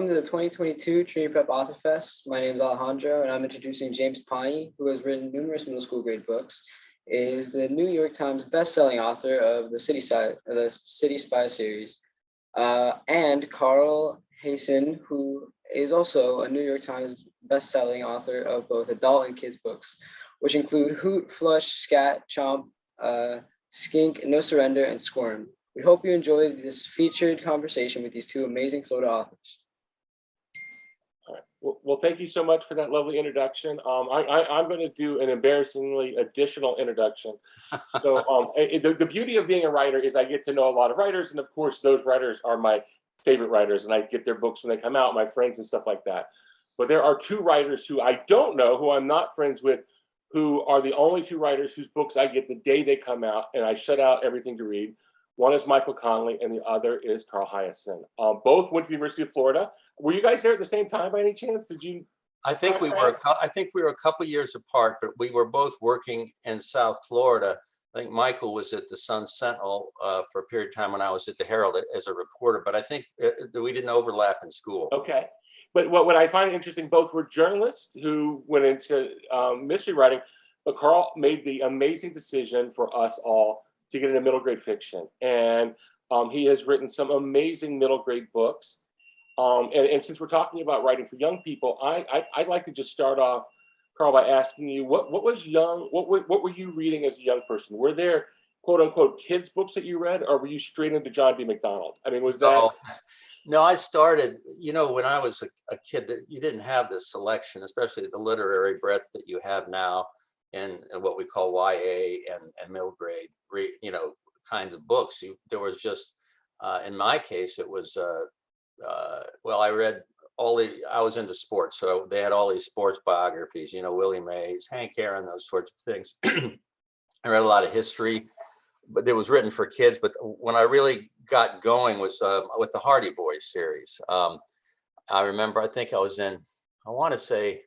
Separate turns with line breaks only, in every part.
Welcome to the 2022 Trinity Prep Author Fest. My name is Alejandro, and I'm introducing James Ponti, who has written numerous middle school grade books, is the New York Times best-selling author of the City Spy series, and Carl Hiaasen, who is also a New York Times best-selling author of both adult and kids books, which include Hoot, Flush, Scat, Chomp, Skink, No Surrender, and Squirm. We hope you enjoy this featured conversation with these two amazing Florida authors.
All right. Well, thank you so much for that lovely introduction. I'm going to do an embarrassingly additional introduction. So the beauty of being a writer is I get to know a lot of writers, and of course, those writers are my favorite writers, and I get their books when they come out, my friends and stuff like that. But there are two writers who I don't know, who I'm not friends with, who are the only two writers whose books I get the day they come out, and I shut out everything to read. One is Michael Connelly, and the other is Carl Hiaasen. Both went to the University of Florida. Were you guys there at the same time by any chance? Did you?
I think we were. I think we were a couple years apart, but we were both working in South Florida. I think Michael was at the Sun Sentinel for a period of time when I was at the Herald as a reporter. But I think we didn't overlap in school.
Okay, but what I find interesting, both were journalists who went into mystery writing, but Carl made the amazing decision for us all to get into middle grade fiction. And he has written some amazing middle grade books. And since we're talking about writing for young people, I'd like to just start off, Carl, by asking you, what were you reading as a young person? Were there quote unquote kids books that you read, or were you straight into John B. McDonald? I mean, was that?
No, I started, when I was a kid, that you didn't have this selection, especially the literary breadth that you have now in what we call YA and middle grade, kinds of books. There was just, in my case, it was, I read I was into sports, so they had all these sports biographies, Willie Mays, Hank Aaron, those sorts of things. I read a lot of history, but it was written for kids. But when I really got going was with the Hardy Boys series. I remember, I think I was in, I want to say,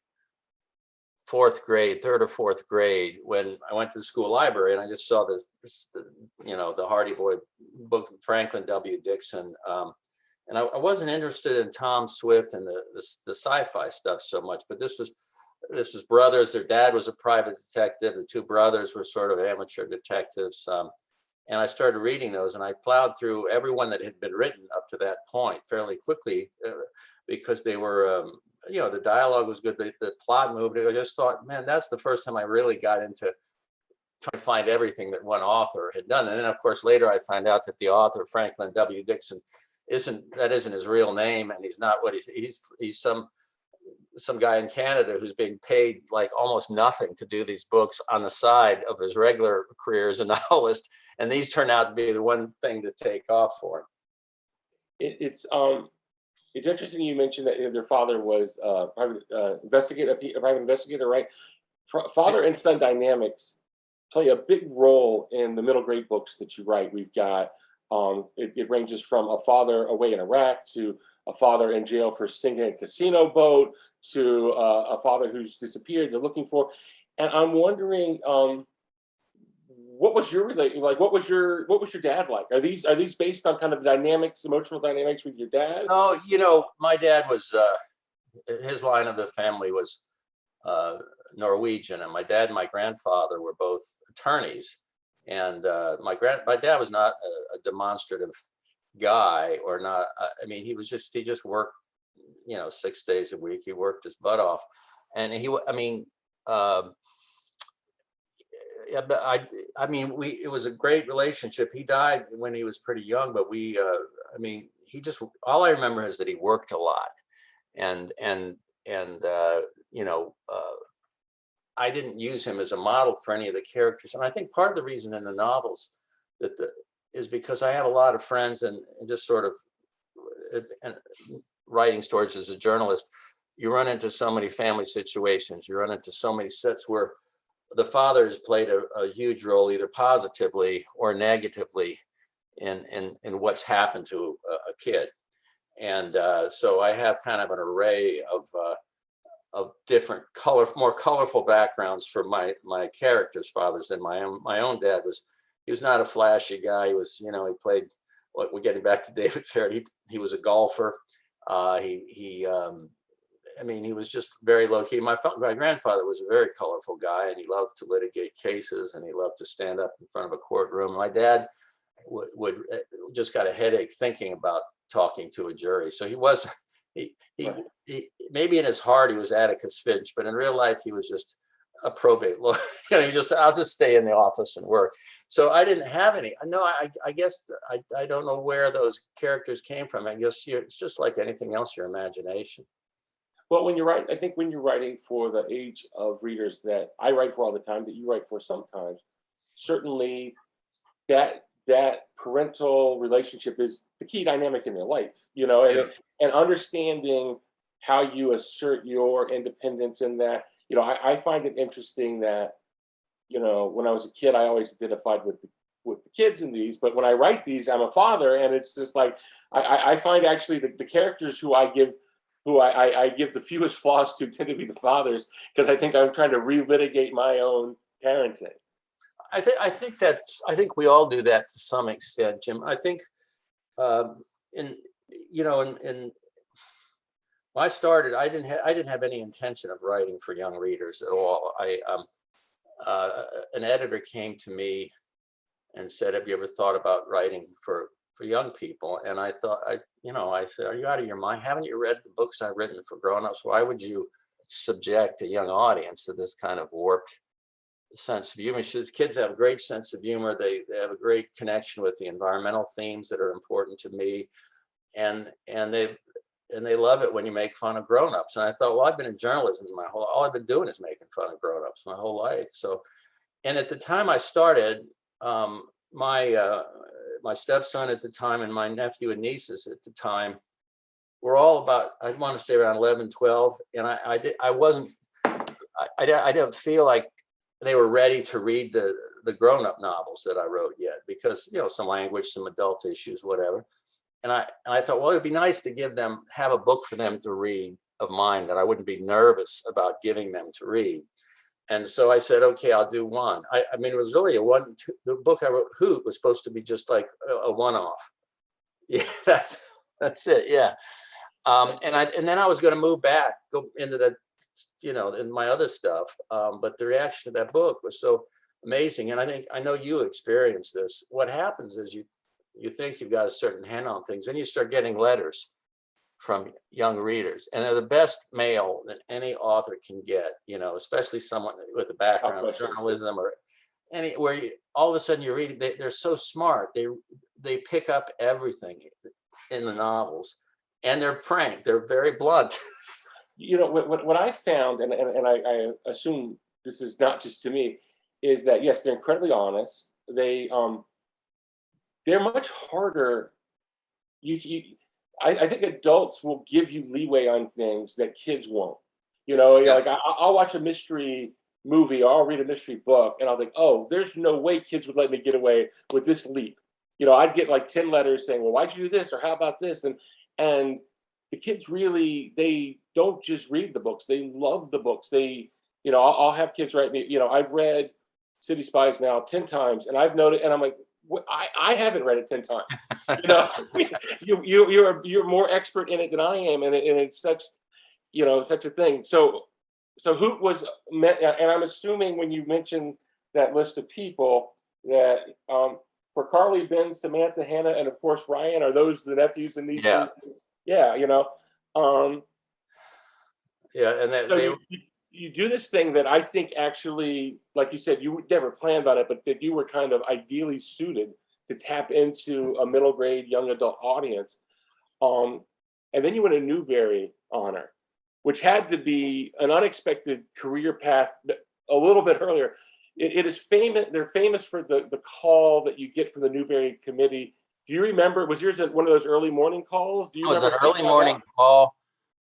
third or fourth grade, when I went to the school library and I just saw the Hardy Boy book, Franklin W. Dixon. And I wasn't interested in Tom Swift and the sci-fi stuff so much, but this was brothers. Their dad was a private detective. The two brothers were sort of amateur detectives. And I started reading those, and I plowed through everyone that had been written up to that point fairly quickly because they were, the dialogue was good. The plot moved. I just thought, man, that's the first time I really got into trying to find everything that one author had done. And then, of course, later I find out that the author, Franklin W. Dixon, isn't his real name, and he's not what he's some guy in Canada who's being paid like almost nothing to do these books on the side of his regular career as a novelist, and these turn out to be the one thing to take off for him.
It's interesting you mentioned that their father was a private investigator, right? Father and son dynamics play a big role in the middle grade books that you write. We've got it ranges from a father away in Iraq to a father in jail for sinking a casino boat to a father who's disappeared they're looking for. And I'm wondering, what was your what was your dad like? Are these based on kind of dynamics, emotional dynamics with your dad?
Oh, my dad was his line of the family was Norwegian, and my dad and my grandfather were both attorneys. And my dad was not a demonstrative guy, or not. He just worked, 6 days a week. He worked his butt off, and it was a great relationship. He died when he was pretty young, but all I remember is that he worked a lot, and I didn't use him as a model for any of the characters. And I think part of the reason in the novels is because I have a lot of friends and just sort of and writing stories as a journalist, you run into so many family situations. You run into so many sets where the father has played a huge role, either positively or negatively in what's happened to a kid. And so I have kind of an array of different more colorful backgrounds for my characters' fathers than my own dad was. He was not a flashy guy. He was, he played. We're getting back to David Farrell. He was a golfer. I mean, he was just very low key. My grandfather was a very colorful guy, and he loved to litigate cases, and he loved to stand up in front of a courtroom. My dad would just got a headache thinking about talking to a jury. So he was, he maybe in his heart he was Atticus Finch, but in real life he was just a probate lawyer. I'll just stay in the office and work. So I didn't have any. No, I guess I don't know where those characters came from. I guess it's just like anything else, your imagination.
Well, when you're writing, I think when you're writing for the age of readers that I write for all the time, that you write for sometimes, certainly that parental relationship is the key dynamic in their life, and understanding how you assert your independence in that. I find it interesting that, when I was a kid, I always identified with the kids in these, but when I write these, I'm a father, and it's just like I find actually the characters who I give the fewest flaws to tend to be the fathers, because I think I'm trying to relitigate my own parenting.
I think we all do that to some extent, Jim. I think in when I started, I didn't have any intention of writing for young readers at all. An editor came to me and said, "Have you ever thought about writing for young people?" And I thought, I said, "Are you out of your mind? Haven't you read the books I've written for grown-ups? Why would you subject a young audience to this kind of warped sense of humor?" She says, "Kids have a great sense of humor. They have a great connection with the environmental themes that are important to me, and they love it when you make fun of grown-ups." And I thought, well, I've been in journalism all I've been doing is making fun of grown-ups my whole life. So, and at the time I started, my stepson at the time and my nephew and nieces at the time were all about, I want to say around 11, 12. And I didn't feel like they were ready to read the grown-up novels that I wrote yet, because, some language, some adult issues, whatever. And I thought, well, it'd be nice to have a book for them to read of mine that I wouldn't be nervous about giving them to read. And so I said, okay, I'll do one. I mean, it was really the book I wrote, Hoot, was supposed to be just like a one-off. Yeah, that's it. Yeah. And then I was going to move back, go into the, in my other stuff. But the reaction to that book was so amazing. And I know you experienced this. What happens is you think you've got a certain handle on things, and you start getting letters from young readers, and they're the best mail that any author can get, especially someone with a background in journalism or where all of a sudden you're reading, they're so smart. They pick up everything in the novels, and they're frank. They're very blunt.
What I found, and I assume this is not just to me, is that yes, they're incredibly honest. They're much harder. I think adults will give you leeway on things that kids won't. Like I'll watch a mystery movie, or I'll read a mystery book, and I'll think, oh, there's no way kids would let me get away with this leap. I'd get like 10 letters saying, well, why'd you do this? Or how about this? And the kids really, they don't just read the books. They love the books. I'll have kids write me, I've read City Spies now 10 times, and I've noted, and I'm like, I haven't read it 10 times. You're more expert in it than I am, and it's such a thing. So Hoot was met, and I'm assuming when you mentioned that list of people that for Carly, Ben, Samantha, Hannah, and of course Ryan, are those the nephews and nieces? Yeah.
Yeah, and
So you do this thing that I think actually, like you said, you never planned on it, but that you were kind of ideally suited to tap into a middle grade young adult audience. And then you went a Newbery honor, which had to be an unexpected career path a little bit earlier. It is famous. They're famous for the call that you get from the Newbery committee. Do you remember? Was yours one of those early morning calls? Do you
remember? It was an early morning call.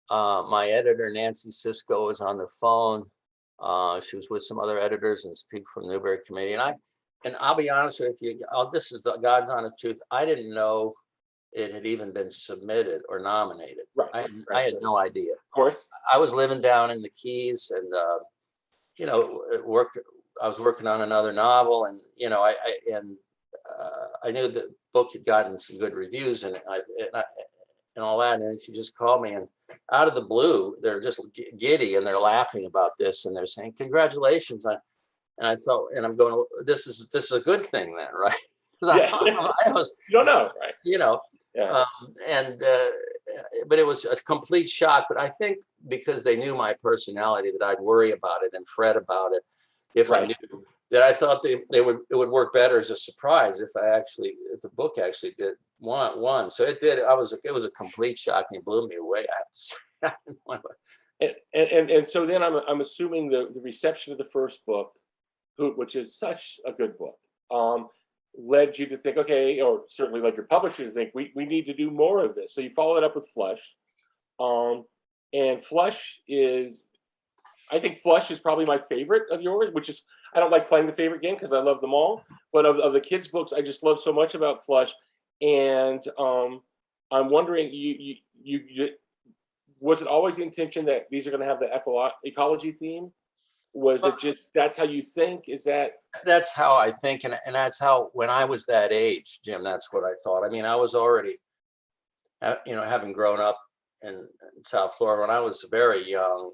My editor, Nancy Sisko, was on the phone. She was with some other editors and some people from the Newbery Committee. And I'll be honest with you, this is the God's honest truth. I didn't know it had even been submitted or nominated.
Right.
I had no idea.
Of course.
I was living down in the Keys, and I was working on another novel, and I knew the book had gotten some good reviews, and and all that. And then she just called me, and out of the blue, they're just giddy and they're laughing about this, and they're saying, "Congratulations." And I thought, and I'm going, "Well, this is a good thing then, right?" Because
Yeah.
I was,
You don't know, right?
you know,
Yeah.
and but it was a complete shock. But I think because they knew my personality, that I'd worry about it and fret about it if I
Right.
knew, that I thought it would work better as a surprise if the book actually did one. So it did. It was a complete shock, and it blew me away, I have to say.
And so then I'm assuming the reception of the first book, which is such a good book, led you to think, okay, or certainly led your publisher to think, we need to do more of this. So you followed up with Flush. And Flush is, I think Flush is probably my favorite of yours, which is, I don't like playing the favorite game because I love them all. But of the kids' books, I just love so much about Flush. And I'm wondering, was it always the intention that these are going to have the ecology theme? Was it just, that's how you think? Is that?
That's how I think, and that's how, when I was that age, Jim, that's what I thought. I mean, I was already, having grown up in South Florida when I was very young,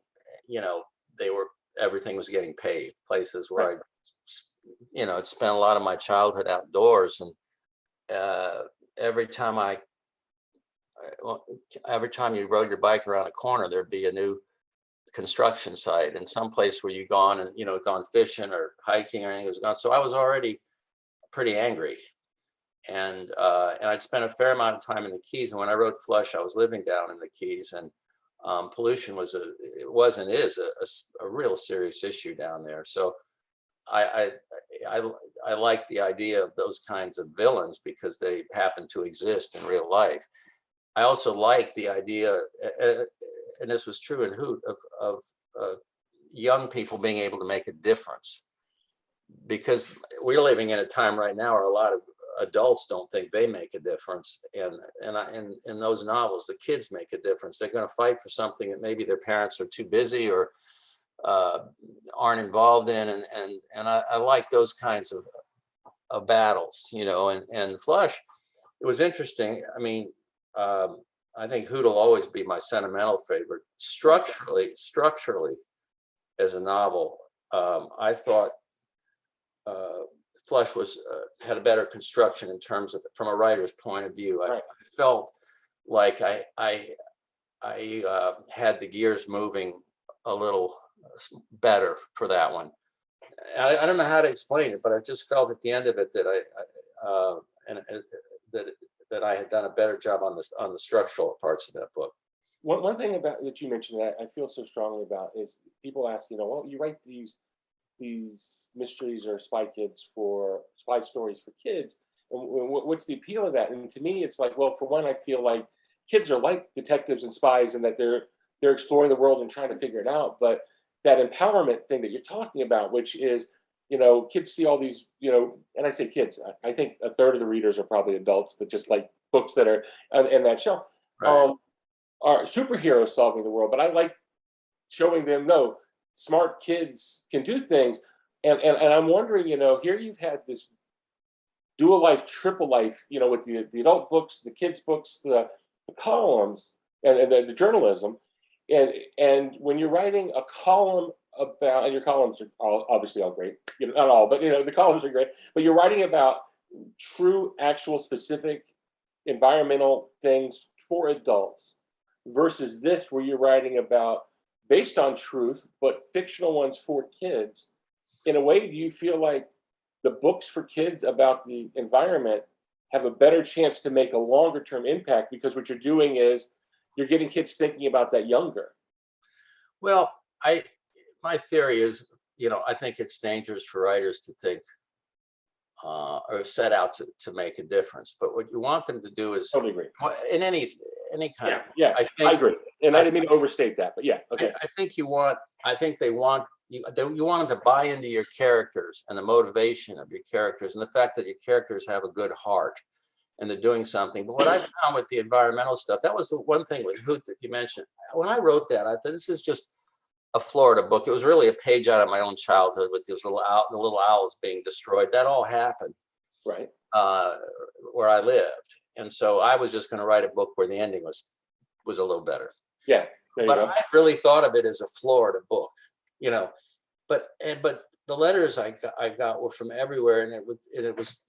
everything was getting paved. Places where I spent a lot of my childhood outdoors, and every time you rode your bike around a corner, there'd be a new construction site in some place where you gone fishing or hiking or anything was gone. So I was already pretty angry, and I'd spent a fair amount of time in the Keys. And when I wrote Flush, I was living down in the Keys, and pollution is a real serious issue down there. So I like the idea of those kinds of villains because they happen to exist in real life. I also like the idea, and this was true in Hoot, of young people being able to make a difference, because we're living in a time right now where a lot of adults don't think they make a difference, and in those novels, the kids make a difference. They're going to fight for something that maybe their parents are too busy or aren't involved in, and I like those kinds of battles, and Flush, it was interesting. I mean, I think Hoot will always be my sentimental favorite. Structurally, as a novel, I thought Flush had a better construction in terms of, from a writer's point of view. I felt like I had the gears moving a little better for that one. I don't know how to explain it, but I just felt at the end of it that that I had done a better job on the structural parts of that book.
One thing about that you mentioned that I feel so strongly about is people ask, well, you write these mysteries or spy stories for kids, and what's the appeal of that? And to me, it's like, well, for one, I feel like kids are like detectives and spies, and that they're exploring the world and trying to figure it out. But that empowerment thing that you're talking about, which is, kids see all these, and I say kids, I think a third of the readers are probably adults that just like books that are in that shelf.
Right.
Are superheroes solving the world, but I like showing them, no, smart kids can do things. And I'm wondering, here you've had this dual life, triple life, with the adult books, the kids books, the columns, and the journalism. And when you're writing a column about, and your columns are obviously all great, not all, but the columns are great, but you're writing about true, actual, specific environmental things for adults, versus this where you're writing about based on truth, but fictional ones for kids. In a way, do you feel like the books for kids about the environment have a better chance to make a longer term impact, because what you're doing is you're getting kids thinking about that younger?
Well, my theory is, I think it's dangerous for writers to think or set out to make a difference. But what you want them to do is,
Totally agree.
in any kind of,
Yeah, I agree. And I didn't mean to overstate that, but yeah, okay.
I think you want them to buy into your characters and the motivation of your characters, and the fact that your characters have a good heart and they're doing something. But what I found with the environmental stuff, that was the one thing with Hoot that you mentioned. When I wrote that, I thought this is just a Florida book. It was really a page out of my own childhood with these the little owls being destroyed. That all happened
right
where I lived. And so I was just going to write a book where the ending was a little better.
Yeah. There you
But
go.
I really thought of it as a Florida book, you know. But the letters I got were from everywhere, and it was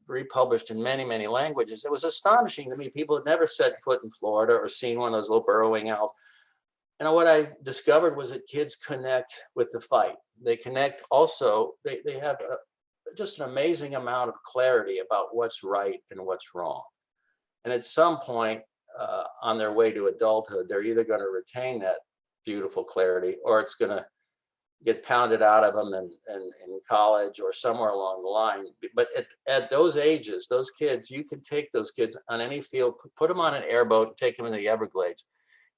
republished in many languages. It was astonishing to me. People had never set foot in Florida or seen one of those little burrowing owls. And what I discovered was that kids connect with the fight. They connect also. They have just an amazing amount of clarity about what's right and what's wrong. And at some point on their way to adulthood, they're either going to retain that beautiful clarity, or it's going to get pounded out of them in college or somewhere along the line. But at those ages, those kids, you can take those kids on any field, put them on an airboat, and take them in the Everglades,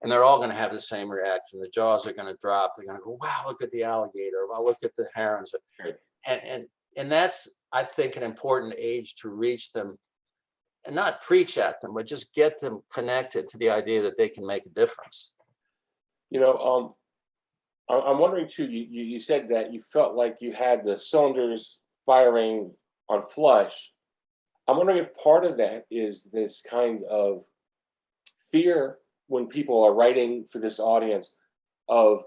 and they're all going to have the same reaction. The jaws are going to drop. They're going to go, wow, look at the alligator. Wow, look at the herons. And that's, I think, an important age to reach them, and not preach at them, but just get them connected to the idea that they can make a difference.
I'm wondering too, you said that you felt like you had the cylinders firing on flush. I'm wondering if part of that is this kind of fear when people are writing for this audience of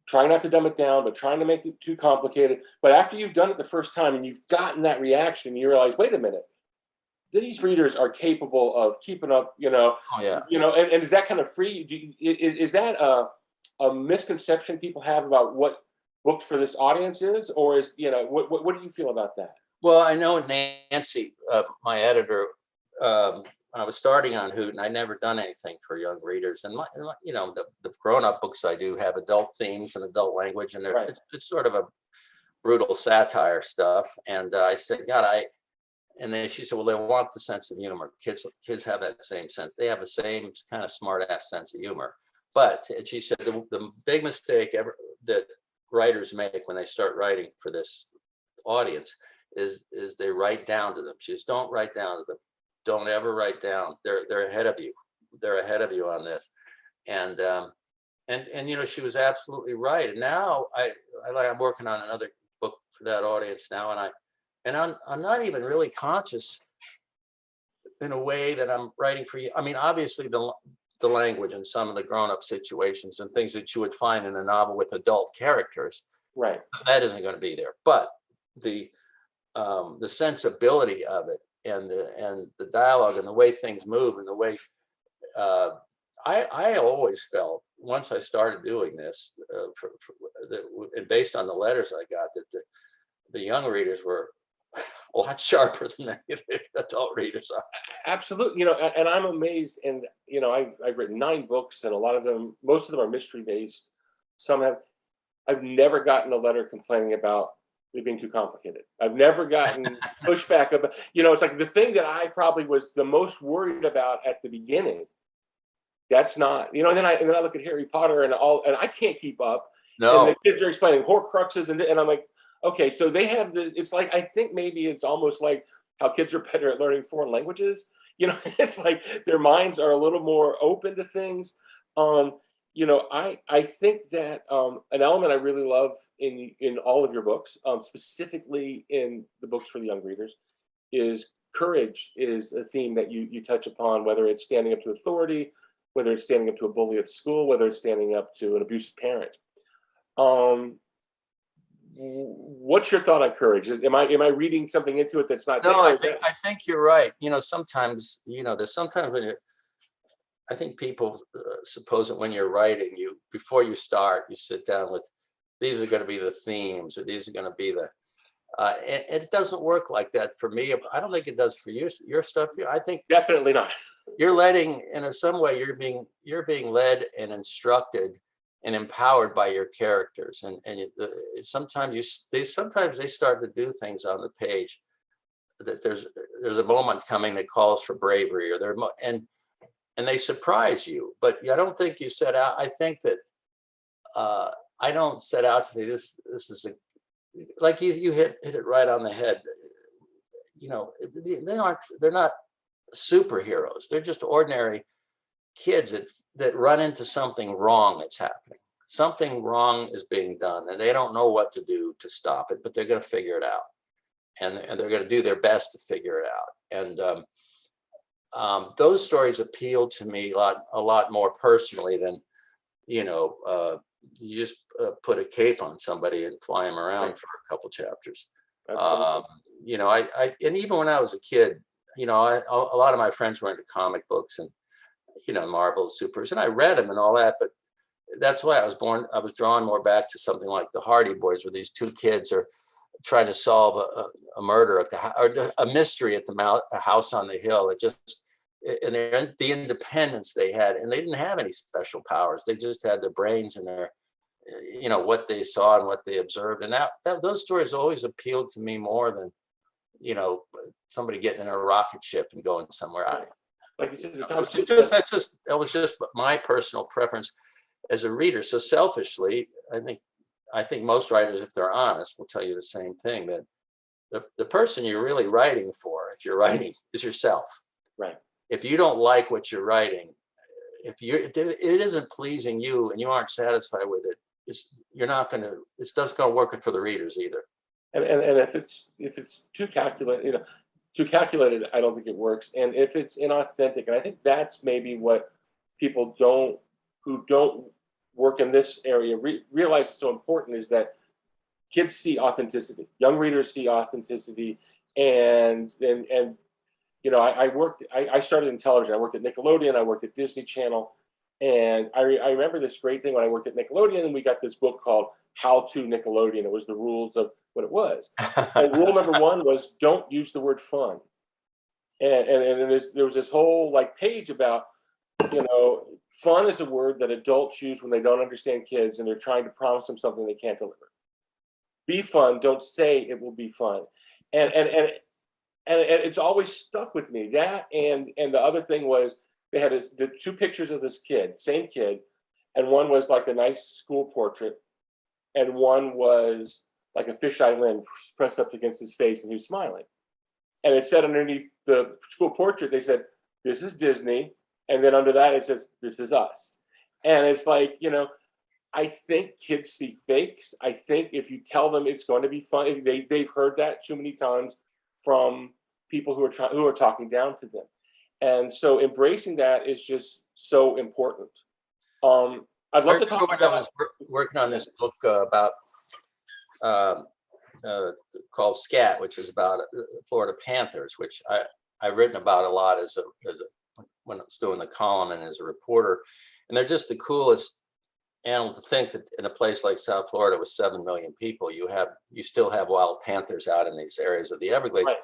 trying not to dumb it down, but trying to make it too complicated. But after you've done it the first time and you've gotten that reaction, you realize, wait a minute, these readers are capable of keeping up,
Oh, yeah.
And does that kind of free you? Is that a misconception people have about what books for this audience is, or is, what do you feel about that?
Well, I know Nancy, my editor, when I was starting on Hooten, I'd never done anything for young readers. And the grown-up books I do have adult themes and adult language, and
Right.
it's sort of a brutal satire stuff. And I said, God, and then she said, well, they want the sense of humor. Kids have that same sense. They have the same kind of smart ass sense of humor. But she said the big mistake that writers make when they start writing for this audience is they write down to them. She says, don't write down to them. Don't ever write down. They're ahead of you. They're ahead of you on this. And she was absolutely right. And now I'm working on another book for that audience now, and I'm not even really conscious in a way that I'm writing for you. I mean, obviously the language and some of the grown-up situations and things that you would find in a novel with adult characters,
right, that
isn't going to be there. But the sensibility of it and the dialogue and the way things move and the way I always felt, once I started doing this, and based on the letters I got, that the young readers were a lot sharper than many of the adult readers are.
Absolutely, and I'm amazed. And I've written 9 books, and most of them are mystery based. I've never gotten a letter complaining about it being too complicated. I've never gotten pushback about, it's like the thing that I probably was the most worried about at the beginning. That's not, and then I look at Harry Potter and I can't keep up.
No.
And the kids are explaining Horcruxes and I'm like, okay, so they have it's like, I think maybe it's almost like how kids are better at learning foreign languages. It's like their minds are a little more open to things. I think that an element I really love in all of your books, specifically in the books for the young readers, is courage is a theme that you touch upon, whether it's standing up to authority, whether it's standing up to a bully at school, whether it's standing up to an abusive parent. What's your thought on courage? Am I reading something into it that's not?
No, I think you're right. Sometimes there's sometimes when I think people suppose that when you're writing, before you start, you sit down with, these are going to be the themes, or these are going to be the. And it doesn't work like that for me. I don't think it does for your stuff. I think
definitely not.
You're letting, in some way, you're being led and instructed and empowered by your characters, and sometimes they start to do things on the page that there's a moment coming that calls for bravery, and they surprise you. But I don't think you set out. I think that I don't set out to say this is like you hit it right on the head. They're not superheroes. They're just ordinary kids that run into something wrong that's happening. Something wrong is being done, and they don't know what to do to stop it, but they're going to figure it out, and they're going to do their best to figure it out. And those stories appeal to me a lot more personally than, you just put a cape on somebody and fly them around for a couple chapters.
Absolutely.
And even when I was a kid, a lot of my friends were into comic books and, Marvel Supers, and I read them and all that, but that's why I was drawn more back to something like the Hardy Boys, where these two kids are trying to solve a murder or a mystery at a house on the hill. And the independence they had, and they didn't have any special powers. They just had their brains and their, what they saw and what they observed. And those stories always appealed to me more than, somebody getting in a rocket ship and going somewhere.
Like you said,
that was just my personal preference as a reader. So selfishly, I think most writers, if they're honest, will tell you the same thing, that the person you're really writing for, if you're writing, is yourself.
Right.
If you don't like what you're writing, if it isn't pleasing you and you aren't satisfied with it, it's not going to work for the readers either.
And if it's too calculated, I don't think it works. And if it's inauthentic, and I think that's maybe what people who don't work in this area realize is so important, is that kids see authenticity. Young readers see authenticity, and I started in television. I worked at Nickelodeon. I worked at Disney Channel, and I remember this great thing when I worked at Nickelodeon, and we got this book called How to Nickelodeon. It was the rules of what it was. And rule number one was don't use the word fun. And there was this whole page about, fun is a word that adults use when they don't understand kids and they're trying to promise them something they can't deliver. Be fun. Don't say it will be fun. And it's always stuck with me. That and the other thing was they had the two pictures of this kid, same kid, and one was like a nice school portrait, and one was like a fisheye lens pressed up against his face, and he was smiling. And it said underneath the school portrait, they said, "This is Disney," and then under that it says, "This is us." And it's like, I think kids see fakes. I think if you tell them it's going to be fun, they've heard that too many times from people who are talking down to them, and so embracing that is just so important. I'd love to talk about.
I was working on this book about called Scat, which is about Florida Panthers, which I've written about a lot when I was doing the column and as a reporter, and they're just the coolest animal. To think that in a place like South Florida with 7 million people, you still have wild panthers out in these areas of the Everglades.
Right.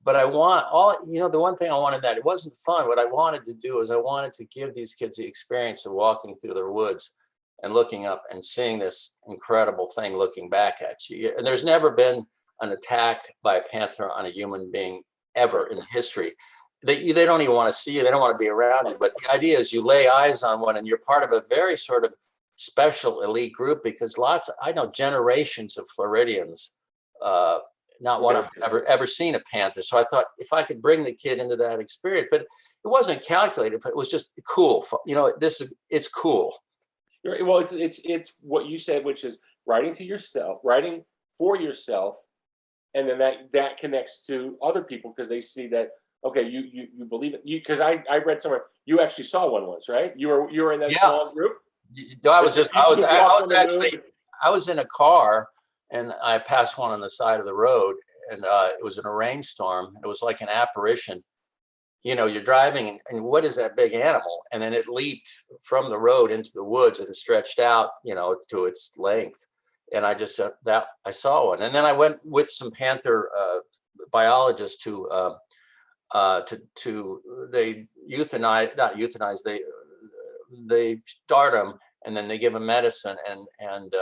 But the one thing I wanted, that it wasn't fun. What I wanted to do is I wanted to give these kids the experience of walking through their woods and looking up and seeing this incredible thing looking back at you. And there's never been an attack by a panther on a human being ever in history. They don't even want to see you. They don't want to be around you. But the idea is you lay eyes on one and you're part of a very sort of special elite group, because I know generations of Floridians, not one of them ever seen a panther. So I thought if I could bring the kid into that experience, but it wasn't calculated, but it was just cool. It's cool.
Well, it's what you said, which is writing to yourself, writing for yourself, and then that connects to other people because they see that, okay, you believe it. Because I read somewhere you actually saw one once, right? You were in that small group.
I was in a car and I passed one on the side of the road, and it was in a rainstorm. It was like an apparition. You're driving and what is that big animal? And then it leaped from the road into the woods and stretched out, to its length. And I just that I saw one. And then I went with some panther biologists they start them and then they give them medicine, and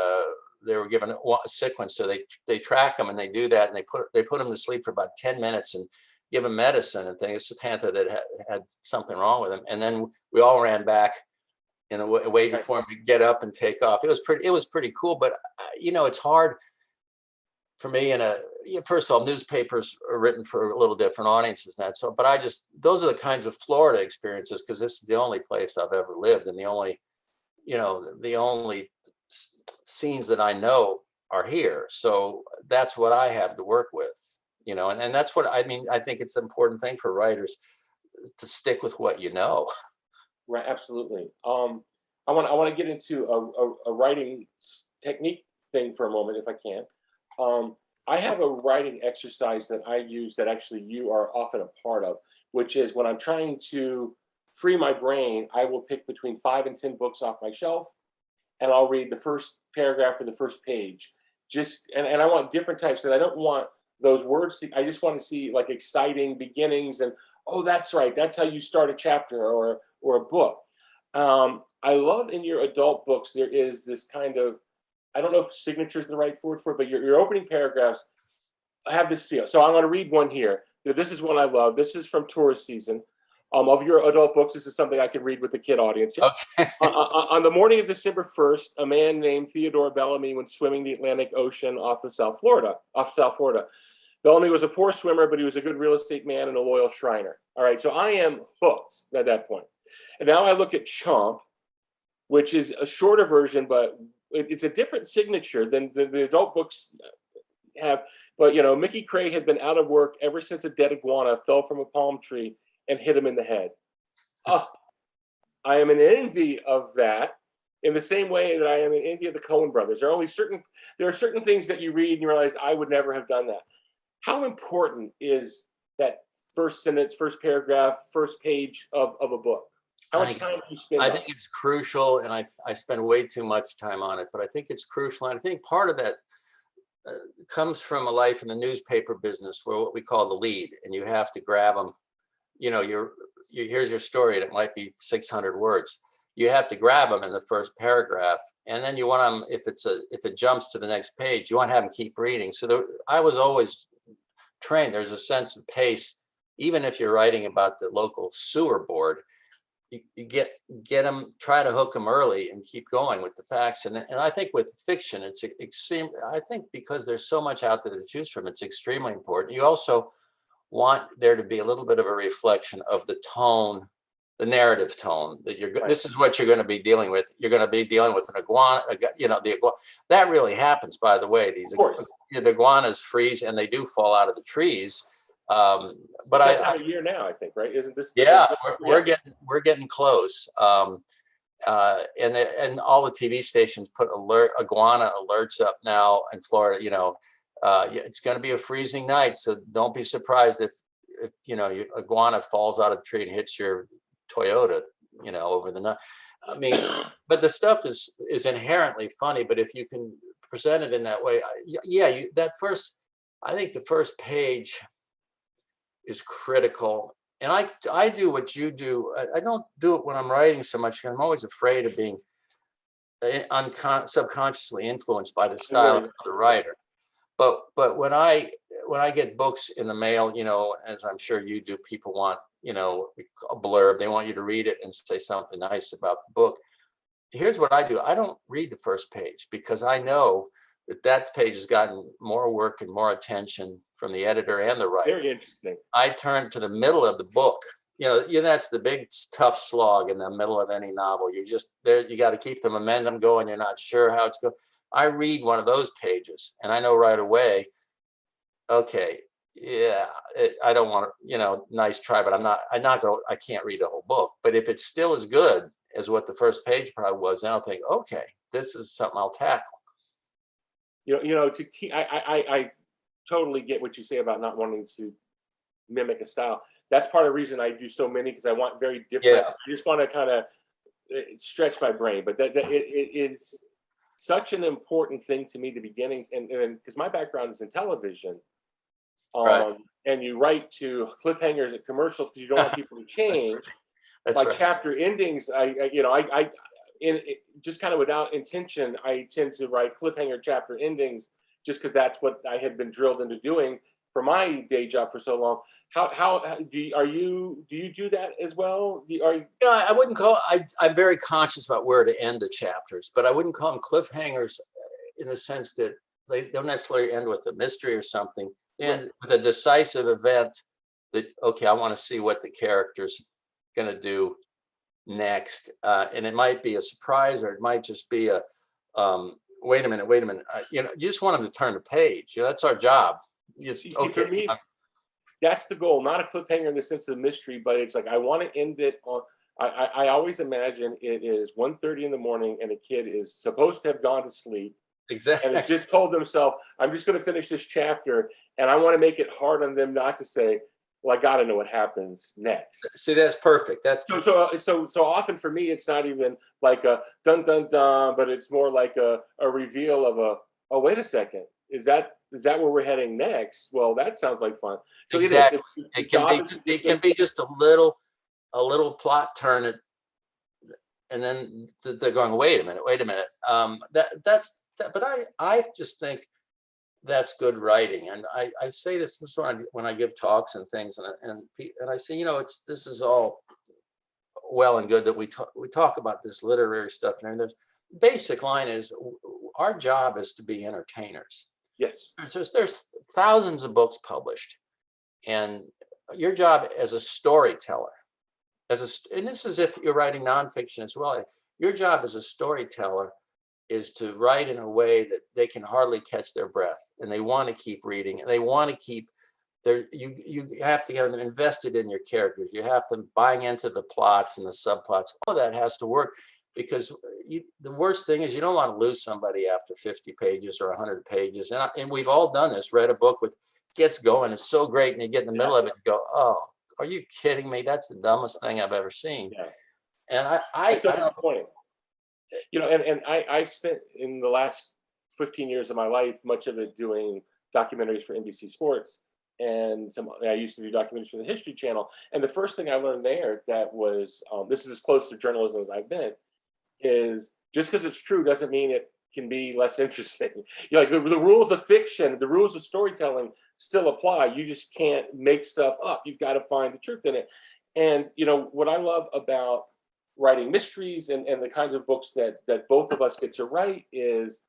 they were given a sequence. So they track them and they do that, and they put them to sleep for about 10 minutes and give them medicine and things. It's a panther that had something wrong with him. And then we all ran back and waited for him to get up and take off. It was pretty cool, but it's hard for me. First of all, newspapers are written for a little different audiences than that. So, but those are the kinds of Florida experiences, because this is the only place I've ever lived, and the only scenes that I know are here. So that's what I have to work with, and that's what I mean. I think it's an important thing for writers. to stick with what you know.
Right, absolutely. I want to get into a writing technique thing for a moment, if I can. I have a writing exercise that I use that actually you are often a part of, which is when I'm trying to free my brain, I will pick between 5 and 10 books off my shelf, and I'll read the first paragraph or the first page. And I want different types, and I don't want those words I just want to see like exciting beginnings and, oh, that's right, that's how you start a chapter or a book. I love in your adult books there is this kind of, I don't know if signature is the right word for it, but your opening paragraphs have this feel. So I'm going to read one here. This is one I love. This is from tourist season. Of your adult books, this is something I could read with the kid audience. Yeah.
Okay.
On the morning of December 1st, a man named Theodore Bellamy went swimming the Atlantic Ocean off South Florida. Bellamy was a poor swimmer, but he was a good real estate man and a loyal Shriner. All right, so I am hooked at that point. And now I look at Chomp, which is a shorter version, but it's a different signature than the adult books have. But, Mickey Craig had been out of work ever since a dead iguana fell from a palm tree and hit him in the head. Oh, I am in envy of that in the same way that I am in envy of the Coen brothers. There are certain things that you read and you realize I would never have done that. How important is that first sentence, first paragraph, first page of a book? How much time do you spend?
I think it's crucial, and I spend way too much time on it, but I think it's crucial. And I think part of that comes from a life in the newspaper business, where what we call the lead, and you have to grab them. Here's your story, and it might be 600 words. You have to grab them in the first paragraph, and then you want them, if it jumps to the next page, you want to have them keep reading. So I was always trained. There's a sense of pace, even if you're writing about the local sewer board. You get them, try to hook them early and keep going with the facts. And I think with fiction, it's extreme. I think because there's so much out there to choose from, it's extremely important. You also want there to be a little bit of a reflection of the tone, the narrative tone that
Right.
This is what you're going to be dealing with. You're going to be dealing with an iguana, the iguana. That really happens, by the way. The iguanas freeze and they do fall out of the trees. But
that time of year now, I think, right? Isn't this?
Yeah, we're getting close. And all the TV stations put iguana alerts up now in Florida. It's going to be a freezing night, so don't be surprised if your iguana falls out of the tree and hits your Toyota, over the night. I mean, but the stuff is inherently funny. But if you can present it in that way, I think the first page is critical. And I do what you do. I don't do it when I'm writing so much, because I'm always afraid of being subconsciously influenced by the style of the writer. But when I get books in the mail, as I'm sure you do, people want, a blurb. They want you to read it and say something nice about the book. Here's what I do. I don't read the first page, because I know that page has gotten more work and more attention from the editor and the writer.
Very interesting.
I turn to the middle of the book. That's the big tough slog in the middle of any novel. You just there. You got to keep the momentum going. You're not sure how it's going. I read one of those pages, and I know right away. Okay, yeah, I don't want to. Nice try, but I can't read the whole book. But if it's still as good as what the first page probably was, then I'll think, okay, this is something I'll tackle.
To keep, I totally get what you say about not wanting to mimic a style. That's part of the reason I do so many, because I want very different.
Yeah.
I just want to kind of stretch my brain, but that it is such an important thing to me, the beginnings, and because my background is in television,
Right.
and you write to cliffhangers at commercials because you don't want people to change.
That's
My
right.
chapter endings, just kind of without intention, I tend to write cliffhanger chapter endings just because that's what I had been drilled into doing for my day job for so long. How do you do that as well?
I wouldn't call. I'm very conscious about where to end the chapters, but I wouldn't call them cliffhangers in the sense that they don't necessarily end with a mystery or something. And with a decisive event that, okay, I want to see what the character's going to do next, and it might be a surprise, or it might just be a wait a minute. You just want them to turn the page. That's our job.
For me, that's the goal, not a cliffhanger in the sense of mystery, but it's like I want to end it on. I always imagine it is 1:30 in the morning and a kid is supposed to have gone to sleep and
Exactly.
has just told themselves, I'm just going to finish this chapter, and I want to make it hard on them not to say, well, I got to know what happens next.
See, that's perfect. That's
So often for me, it's not even like a dun dun dun, but it's more like a reveal of oh, wait a second, is that where we're heading next? Well, that sounds like fun. So
exactly.
the job is
It can be just a little plot turn, and then they're going, wait a minute. But I just think that's good writing. And I say this when I give talks and things, and I say, this is all well and good that we talk about this literary stuff, and the basic line is our job is to be entertainers.
Yes.
There's thousands of books published, and your job as a storyteller, and this is if you're writing nonfiction as well, your job as a storyteller is to write in a way that they can hardly catch their breath, and they want to keep reading, and they want to keep you have to get them invested in your characters. You have them buying into the plots and the subplots. All that has to work, because the worst thing is you don't want to lose somebody after 50 pages or 100 pages. And we've all done this, read a book with gets going, it's so great, and you get in the middle of it and go, oh, are you kidding me? That's the dumbest thing I've ever seen.
Yeah.
And
I don't point. And I spent in the last 15 years of my life, much of it doing documentaries for NBC Sports, and I used to do documentaries for the History Channel. And the first thing I learned there that was, this is as close to journalism as I've been, is just because it's true doesn't mean it can be less interesting. Like the rules of fiction, the rules of storytelling still apply. You just can't make stuff up. You've got to find the truth in it. And what I love about writing mysteries and the kinds of books that both of us get to write is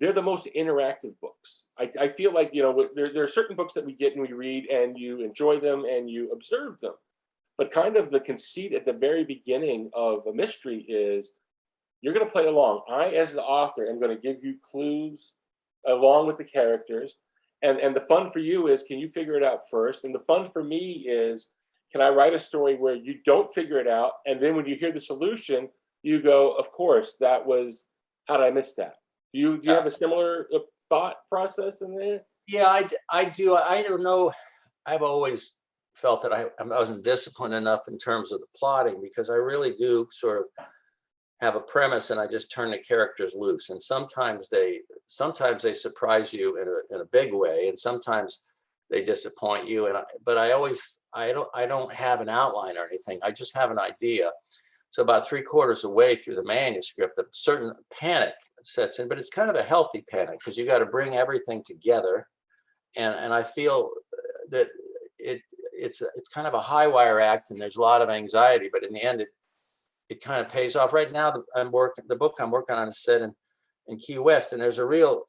they're the most interactive books. I feel like, there are certain books that we get and we read and you enjoy them and you observe them. But kind of the conceit at the very beginning of a mystery is you're going to play along. I, as the author, am going to give you clues along with the characters. And the fun for you is, can you figure it out first? And the fun for me is, can I write a story where you don't figure it out? And then when you hear the solution, you go, of course, that was, how did I miss that? Do you have a similar thought process in there?
Yeah, I do. I don't know. I've always felt that I wasn't disciplined enough in terms of the plotting, because I really do sort of have a premise and I just turn the characters loose. And sometimes they surprise you in a big way, and sometimes they disappoint you. But I don't have an outline or anything. I just have an idea. So about 3/4 of the way through the manuscript, a certain panic sets in, but it's kind of a healthy panic, because you got to bring everything together. And I feel that it's kind of a high wire act, and there's a lot of anxiety, but in the end, it kind of pays off. Right now, the book I'm working on is set in Key West, and there's a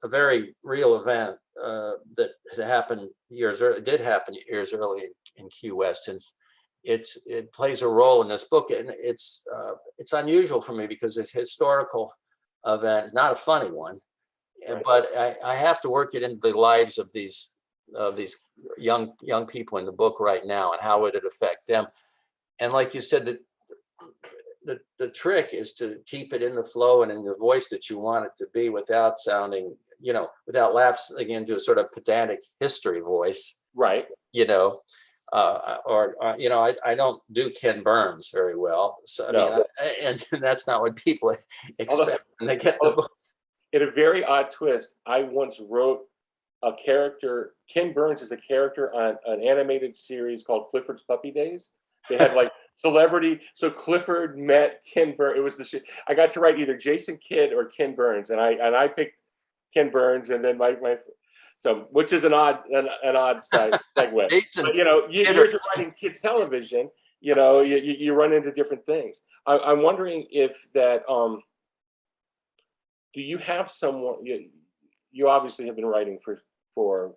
very real event that had happened did happen years early in Key West, and it plays a role in this book, and it's unusual for me because it's a historical event, not a funny one, right. But I have to work it into the lives of these young people in the book right now, and how would it affect them. And like you said, the trick is to keep it in the flow and in the voice that you want it to be, without sounding, without lapsing into a sort of pedantic history voice.
Right.
I don't do Ken Burns very well. So and that's not what people expect when they get the book.
In a very odd twist, I once wrote a character. Ken Burns is a character on an animated series called Clifford's Puppy Days. They had like celebrity. So Clifford met Ken Burns. It was I got to write either Jason Kidd or Ken Burns, and I picked Ken Burns, and then my so, which is an odd segue. But years of writing kids television, you run into different things. I'm wondering if that. Do you have someone? You obviously have been writing for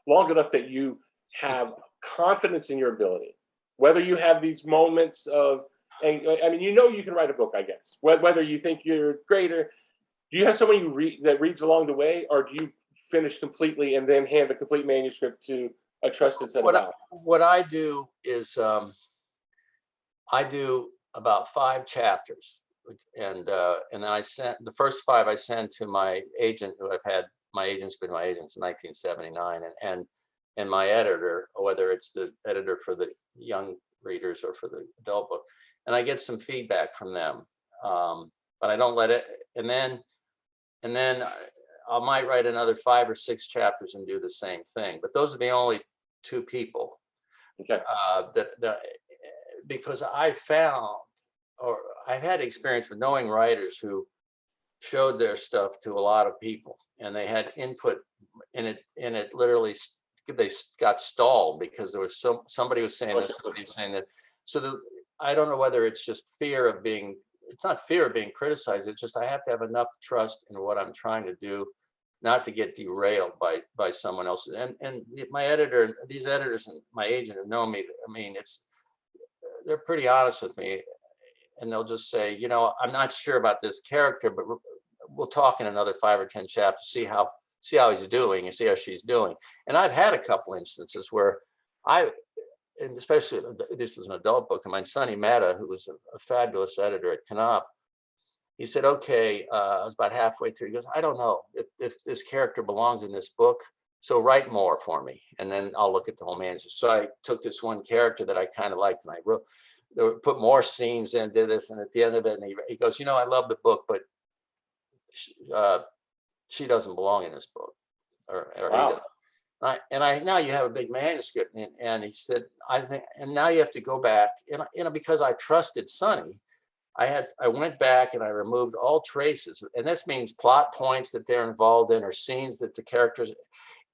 long enough that you have confidence in your ability. Whether you have these moments of, and I mean, you can write a book, I guess. Whether you think you're greater, do you have someone that reads along the way, or do you finish completely and then hand the complete manuscript to a trusted set of eyes.
What I do is I do about 5 chapters, and then I send the first 5 I send to my agent, who I've had. My agent's been my agent since 1979, and my editor, whether it's the editor for the young readers or for the adult book, and I get some feedback from them. But I don't let it, and then I might write another 5 or 6 chapters and do the same thing. But those are the only 2 people
Okay.
that because I found, or I've had experience with knowing writers who showed their stuff to a lot of people, and they had input in it, and it literally they got stalled because there was somebody was saying this, somebody was saying that. So I don't know whether it's just fear of being. It's not fear of being criticized. It's just I have to have enough trust in what I'm trying to do, not to get derailed by someone else. And my editor, these editors, and my agent have known me. I mean, they're pretty honest with me, and they'll just say, you know, I'm not sure about this character, but we'll talk in another 5 or 10 chapters, see how he's doing and see how she's doing. And I've had a couple instances where and especially this was an adult book, and my son Imada, who was a fabulous editor at Knopf, he said, okay, I was about halfway through. He goes, I don't know if this character belongs in this book, so write more for me, and then I'll look at the whole manuscript. So I took this one character that I kind of liked, and I put more scenes in, did this, and at the end of it, and he goes, you know, I love the book, but she doesn't belong in this book, or
Wow.
he does. Now you have a big manuscript, and he said, I think, and now you have to go back, and you know, because I trusted Sonny, I went back and I removed all traces, and this means plot points that they're involved in or scenes that the characters,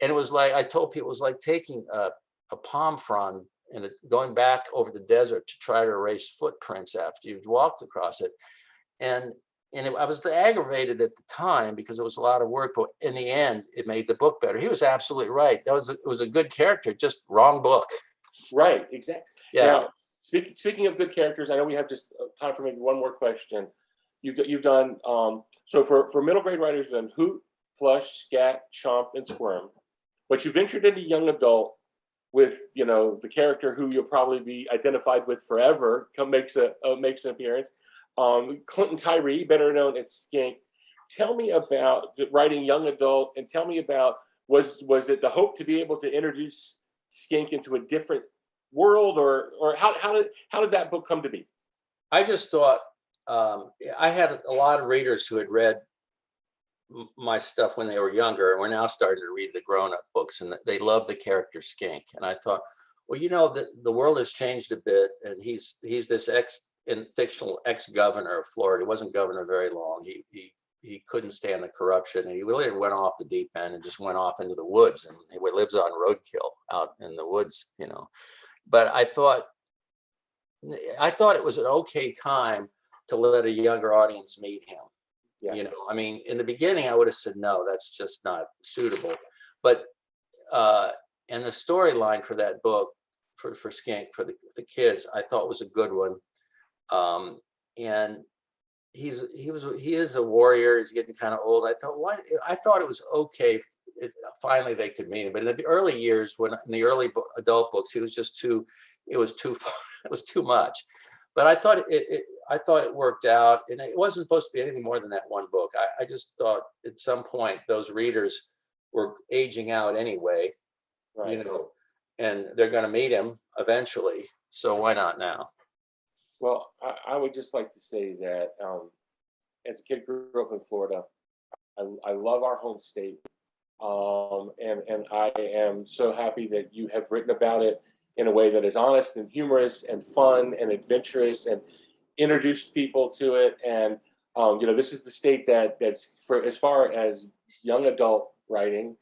and it was like, I told people, it was like taking a palm frond and going back over the desert to try to erase footprints after you've walked across it, and I was aggravated at the time because it was a lot of work, but in the end, it made the book better. He was absolutely right. It was a good character, just wrong book.
Right, exactly.
Yeah.
Now, speaking of good characters, I know we have just time for maybe one more question. You've done so for middle grade writers, you've done Hoot, Flush, Scat, Chomp, and Squirm, but you ventured into young adult with, you know, the character who you'll probably be identified with forever makes an appearance. Clinton Tyree, better known as Skink. Tell me about writing young adult, and tell me about, was it the hope to be able to introduce Skink into a different world, or how did that book come to be?
I just thought I had a lot of readers who had read my stuff when they were younger, and we're now starting to read the grown-up books, and they love the character Skink. And I thought, well, you know, the world has changed a bit, and he's this fictional ex-governor of Florida. He wasn't governor very long. He couldn't stand the corruption, and he really went off the deep end and just went off into the woods, and he lives on roadkill out in the woods, you know. But I thought it was an okay time to let a younger audience meet him. Yeah. You know, I mean, in the beginning, I would have said, no, that's just not suitable. But and the storyline for that book, for Skink, for the kids, I thought was a good one. And he is a warrior. He's getting kind of old. I thought it was okay. Finally, they could meet him. But in the early years, in the early adult books, it was too far. It was too much. But I thought it worked out, and it wasn't supposed to be anything more than that one book. I just thought at some point those readers were aging out anyway, right. You know, and they're going to meet him eventually. So why not now?
Well, I would just like to say that as a kid who grew up in Florida, I love our home state, and I am so happy that you have written about it in a way that is honest and humorous and fun and adventurous, and introduced people to it. And you know, this is the state that's, for as far as young adult writing,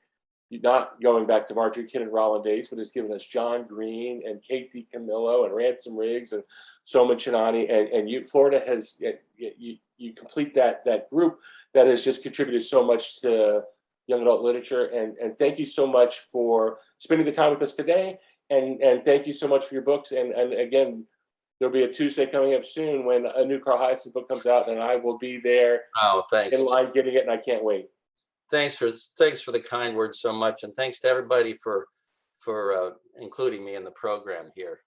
not going back to Marjorie Kinnan Rolland days, but it's given us John Green and Kate DiCamillo and Ransom Riggs and Soma Chinani, and Florida has you complete that group that has just contributed so much to young adult literature. And thank you so much for spending the time with us today. And thank you so much for your books. And again, there'll be a Tuesday coming up soon when a new Carl Hiaasen book comes out, and I will be there.
Oh, thanks.
In line getting it, and I can't wait.
Thanks for the kind words so much, and thanks to everybody for for including me in the program here.